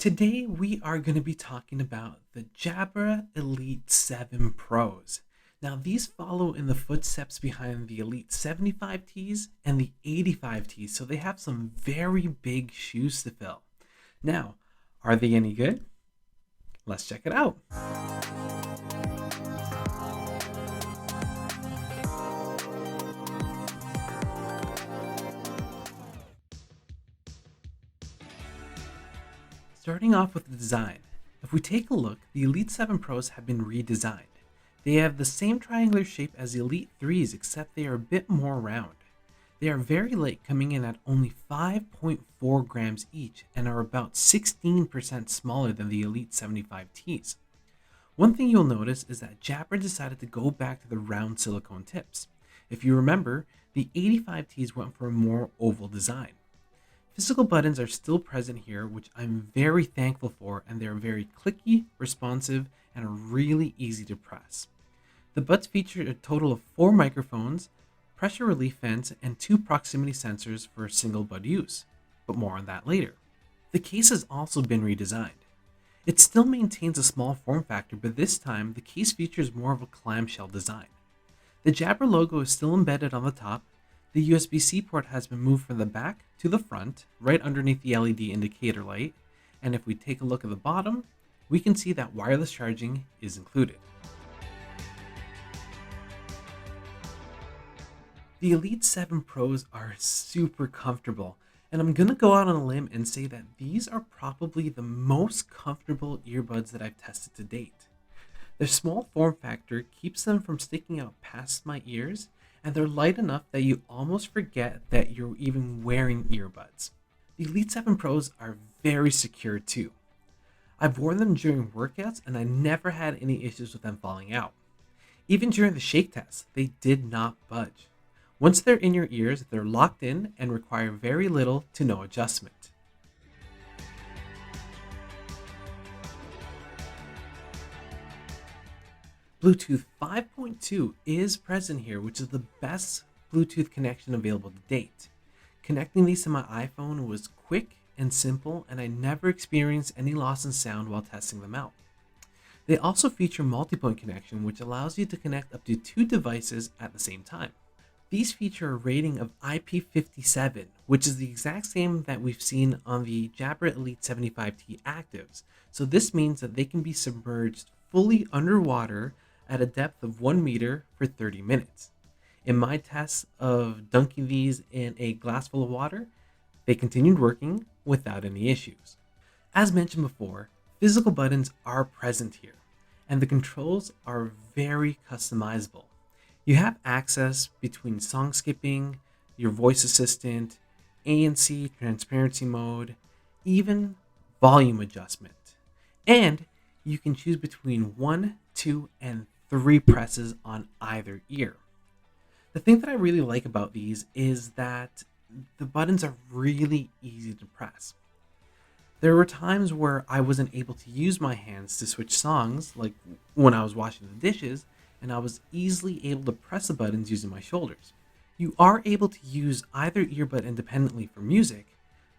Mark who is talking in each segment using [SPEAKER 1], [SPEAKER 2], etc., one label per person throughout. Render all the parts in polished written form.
[SPEAKER 1] Today we are going to be talking about the Jabra Elite 7 Pros. Now these follow in the footsteps behind the Elite 75Ts and the 85Ts, so they have some very big shoes to fill. Now, are they any good? Let's check it out. Starting off with the design, if we take a look, the Elite 7 Pros have been redesigned. They have the same triangular shape as the Elite 3s, except they are a bit more round. They are very light, coming in at only 5.4 grams each and are about 16% smaller than the Elite 75Ts. One thing you'll notice is that Jabra decided to go back to the round silicone tips. If you remember, the 85Ts went for a more oval design. Physical buttons are still present here, which I'm very thankful for, and they're very clicky, responsive, and are really easy to press. The buds feature a total of 4 microphones, pressure relief vents, and 2 proximity sensors for single bud use, but more on that later. The case has also been redesigned. It still maintains a small form factor, but this time the case features more of a clamshell design. The Jabra logo is still embedded on the top. The USB-C port has been moved from the back to the front, right underneath the LED indicator light, and if we take a look at the bottom, we can see that wireless charging is included. The Elite 7 Pros are super comfortable, and I'm gonna go out on a limb and say that these are probably the most comfortable earbuds that I've tested to date. Their small form factor keeps them from sticking out past my ears, and they're light enough that you almost forget that you're even wearing earbuds. The Elite 7 Pros are very secure too. I've worn them during workouts and I never had any issues with them falling out. Even during the shake test, they did not budge. Once they're in your ears, they're locked in and require very little to no adjustment. Bluetooth 5.2 is present here, which is the best Bluetooth connection available to date. Connecting these to my iPhone was quick and simple, and I never experienced any loss in sound while testing them out. They also feature multi-point connection, which allows you to connect up to 2 devices at the same time. These feature a rating of IP57, which is the exact same that we've seen on the Jabra Elite 75T Actives, so this means that they can be submerged fully underwater at a depth of 1 meter for 30 minutes. In my tests of dunking these in a glass full of water, they continued working without any issues. As mentioned before, physical buttons are present here, and the controls are very customizable. You have access between song skipping, your voice assistant, ANC, transparency mode, even volume adjustment. And you can choose between 1, 2, and 3 presses on either ear. The thing that I really like about these is that the buttons are really easy to press. There were times where I wasn't able to use my hands to switch songs, like when I was washing the dishes, and I was easily able to press the buttons using my shoulders. You are able to use either earbud independently for music,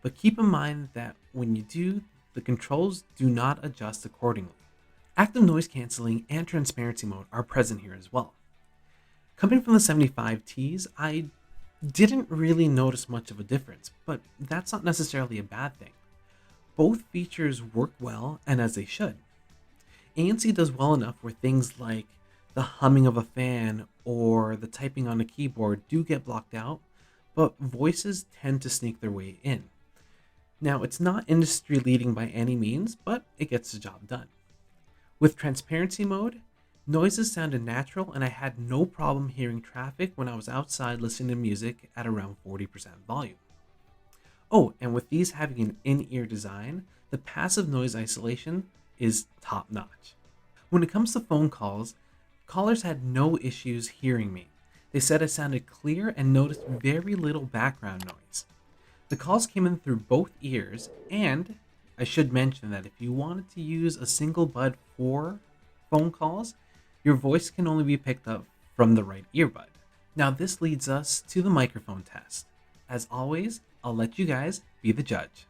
[SPEAKER 1] but keep in mind that when you do, the controls do not adjust accordingly. Active noise cancelling and transparency mode are present here as well. Coming from the 75Ts, I didn't really notice much of a difference, but that's not necessarily a bad thing. Both features work well and as they should. ANC does well enough where things like the humming of a fan or the typing on a keyboard do get blocked out, but voices tend to sneak their way in. Now, it's not industry leading by any means, but it gets the job done. With transparency mode, noises sounded natural and I had no problem hearing traffic when I was outside listening to music at around 40% volume. Oh, and with these having an in-ear design, the passive noise isolation is top notch. When it comes to phone calls, callers had no issues hearing me. They said I sounded clear and noticed very little background noise. The calls came in through both ears, and I should mention that if you wanted to use a single bud for phone calls, your voice can only be picked up from the right earbud. Now this leads us to the microphone test. As always, I'll let you guys be the judge.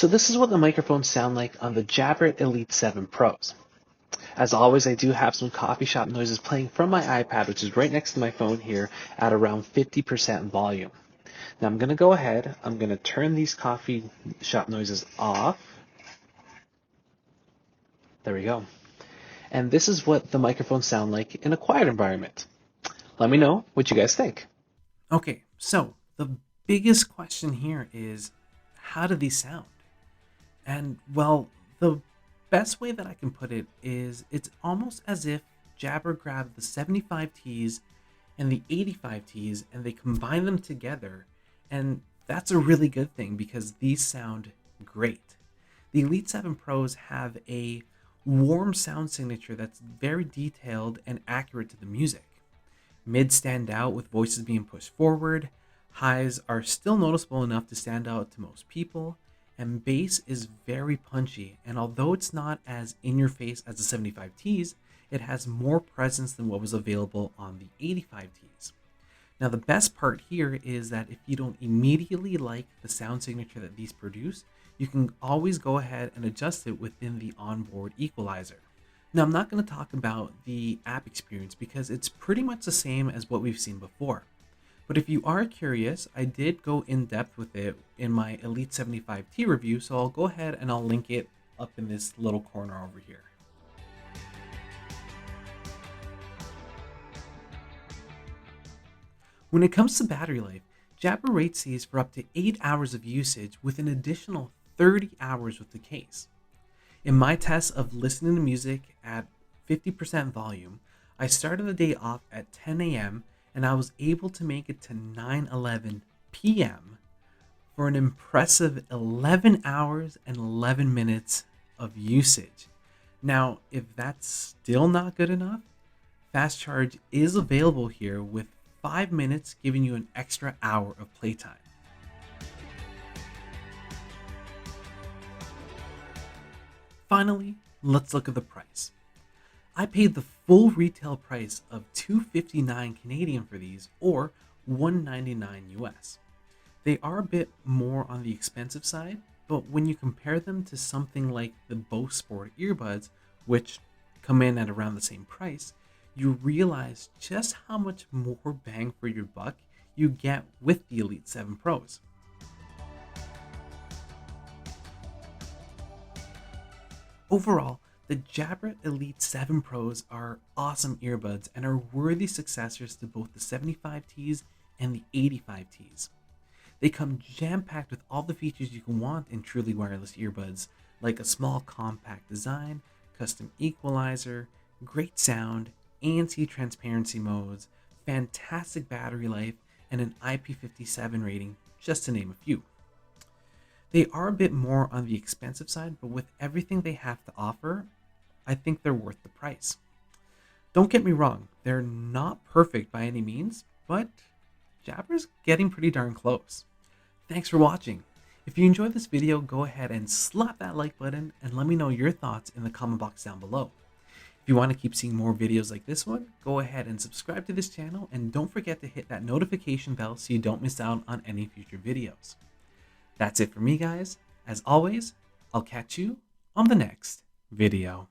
[SPEAKER 1] So this is what the microphones sound like on the Jabra Elite 7 Pros. As always, I do have some coffee shop noises playing from my iPad, which is right next to my phone here at around 50% volume. Now I'm going to go ahead, I'm going to turn these coffee shop noises off. There we go. And this is what the microphones sound like in a quiet environment. Let me know what you guys think. Okay, so the biggest question here is, how do these sound? And well, the best way that I can put it is it's almost as if Jabra grabbed the 75 Ts and the 85 Ts and they combine them together. And that's a really good thing because these sound great. The Elite 7 Pros have a warm sound signature that's very detailed and accurate to the music. Mids stand out with voices being pushed forward, highs are still noticeable enough to stand out to most people, and bass is very punchy, and although it's not as in your face as the 75 Ts, it has more presence than what was available on the 85 Ts. Now the best part here is that if you don't immediately like the sound signature that these produce, you can always go ahead and adjust it within the onboard equalizer. Now I'm not going to talk about the app experience because it's pretty much the same as what we've seen before. But if you are curious, I did go in depth with it in my Elite 75T review, so I'll go ahead and I'll link it up in this little corner over here. When it comes to battery life, Jabra rates these for up to 8 hours of usage with an additional 30 hours with the case. In my test of listening to music at 50% volume, I started the day off at 10 a.m. and I was able to make it to 9:11 p.m. for an impressive 11 hours and 11 minutes of usage. Now, if that's still not good enough, fast charge is available here with 5 minutes giving you an extra hour of playtime. Finally, let's look at the price. I paid the full retail price of $259 Canadian for these, or $199 US. They are a bit more on the expensive side, but when you compare them to something like the Bose Sport earbuds, which come in at around the same price, you realize just how much more bang for your buck you get with the Elite 7 Pros. Overall, the Jabra Elite 7 Pros are awesome earbuds and are worthy successors to both the 75Ts and the 85Ts. They come jam-packed with all the features you can want in truly wireless earbuds, like a small compact design, custom equalizer, great sound, ANC transparency modes, fantastic battery life, and an IP57 rating, just to name a few. They are a bit more on the expensive side, but with everything they have to offer, I think they're worth the price. Don't get me wrong, they're not perfect by any means, but Jabra's getting pretty darn close. Thanks for watching. If you enjoyed this video, go ahead and slap that like button and let me know your thoughts in the comment box down below. If you want to keep seeing more videos like this one, go ahead and subscribe to this channel and don't forget to hit that notification bell so you don't miss out on any future videos. That's it for me, guys. As always, I'll catch you on the next video.